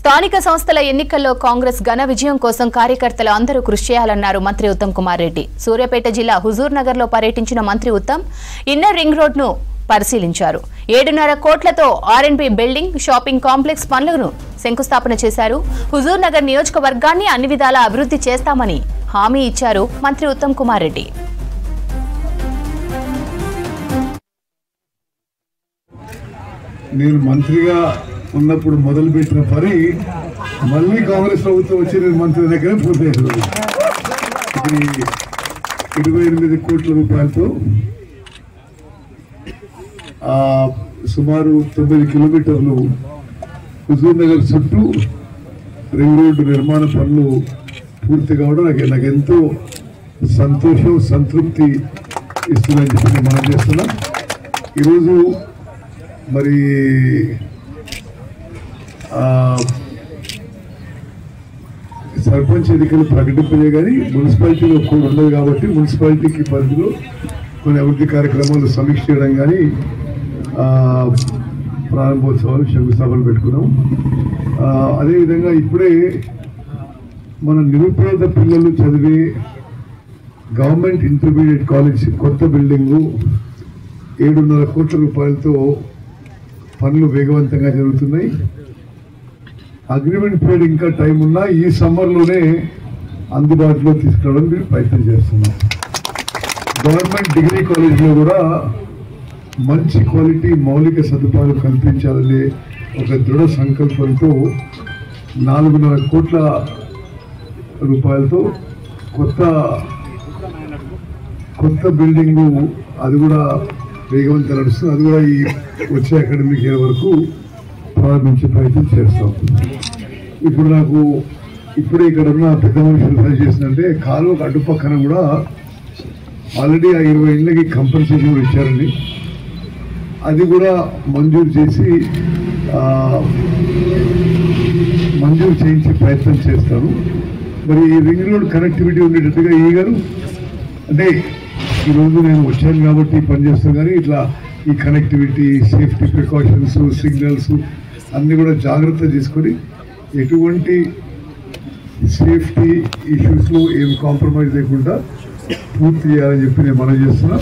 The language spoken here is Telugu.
స్థానిక సంస్థల ఎన్నికల్లో కాంగ్రెస్ ఘన విజయం కోసం కార్యకర్తలు అందరూ కృషి చేయాలన్నారు మంత్రి ఉత్తమ్ కుమార్ రెడ్డి. సూర్యాపేట జిల్లా హుజూర్ నగర్ లో పర్యటించిన మంత్రి ఉత్తమ్ ఇన్నర్ రింగ్ రోడ్ ను పరిశీలించారు. 7.5 కోట్లతో R&B బిల్డింగ్, షాపింగ్ కాంప్లెక్స్ పనులను శంకుస్థాపన చేశారు. హుజూర్ నగర్ నియోజకవర్గాన్ని అన్ని విధాలా అభివృద్ధి చేస్తామని హామీ ఇచ్చారు మంత్రి ఉత్తమ్ కుమార్ రెడ్డి. నేను మంత్రిగా ఉన్నప్పుడు మొదలుపెట్టిన పని మళ్ళీ కాంగ్రెస్ ప్రభుత్వం వచ్చి నేను మంత్రి దగ్గర పూర్తయింది. ఇది 28 కోట్ల రూపాయలతో సుమారు 9 కిలోమీటర్లు హుజూర్ నగర్ చుట్టూ రింగ్ రోడ్డు నిర్మాణ పనులు పూర్తి కావడం నాకు ఎంతో సంతోషం, సంతృప్తి ఇస్తుందని చెప్పి మనం చేస్తున్నాం. ఈరోజు మరి సర్పంచ్ ఎన్నికలు ప్రకటింపలే కానీ మున్సిపాలిటీలో కూడా ఉండదు కాబట్టి మున్సిపాలిటీకి పరిధిలో కొన్ని అభివృద్ధి కార్యక్రమాలు సమీక్ష చేయడం కానీ ప్రారంభోత్సవాలు, శంకుస్థాపనలు పెట్టుకున్నాం. అదేవిధంగా ఇప్పుడే మన నిరుపేద పిల్లలు చదివే గవర్నమెంట్ ఇంటర్మీడియట్ కాలేజ్ కొత్త బిల్డింగు 7.5 కోట్ల రూపాయలతో పనులు వేగవంతంగా జరుగుతున్నాయి. అగ్రిమెంట్ పీరియడ్ ఇంకా టైం ఉన్నా ఈ సమ్మర్లోనే అందుబాటులో తీసుకురావడానికి ప్రయత్నం చేస్తున్నాం. గవర్నమెంట్ డిగ్రీ కాలేజ్లో కూడా మంచి క్వాలిటీ మౌలిక సదుపాయాలు కల్పించాలనే ఒక దృఢ సంకల్పంతో 4.5 కోట్ల రూపాయలతో కొత్త బిల్డింగు, అది కూడా వేగవంతం నడుస్తుంది. అది కూడా ఈ వచ్చే అకాడమిక్ ఇయర్ వరకు ప్రారంభించే ప్రయత్నం చేస్తాం. ఇప్పుడు నాకు ఇప్పుడే ఇక్కడ ఉన్న పెద్ద మనుషులు పని చేసిందంటే కాలువకు అడ్డుపక్కన కూడా ఆల్రెడీ ఆ 20 ఇళ్ళకి కంపల్సేషన్ కూడా ఇచ్చారండి. అది కూడా మంజూరు చేయించే ప్రయత్నం చేస్తాను. మరి ఈ రింగ్ రోడ్ కనెక్టివిటీ ఉండేటట్టుగా ఈ గారు అంటే ఈరోజు నేను వచ్చాను కాబట్టి పనిచేస్తాను, కానీ ఇట్లా ఈ కనెక్టివిటీ, సేఫ్టీ ప్రికాషన్స్, సిగ్నల్స్ అన్నీ కూడా జాగ్రత్త తీసుకొని ఎటువంటి సేఫ్టీ ఇష్యూస్లో ఏం కాంప్రమైజ్ లేకుండా పూర్తి చేయాలని చెప్పి నేను మనం చేస్తున్నా.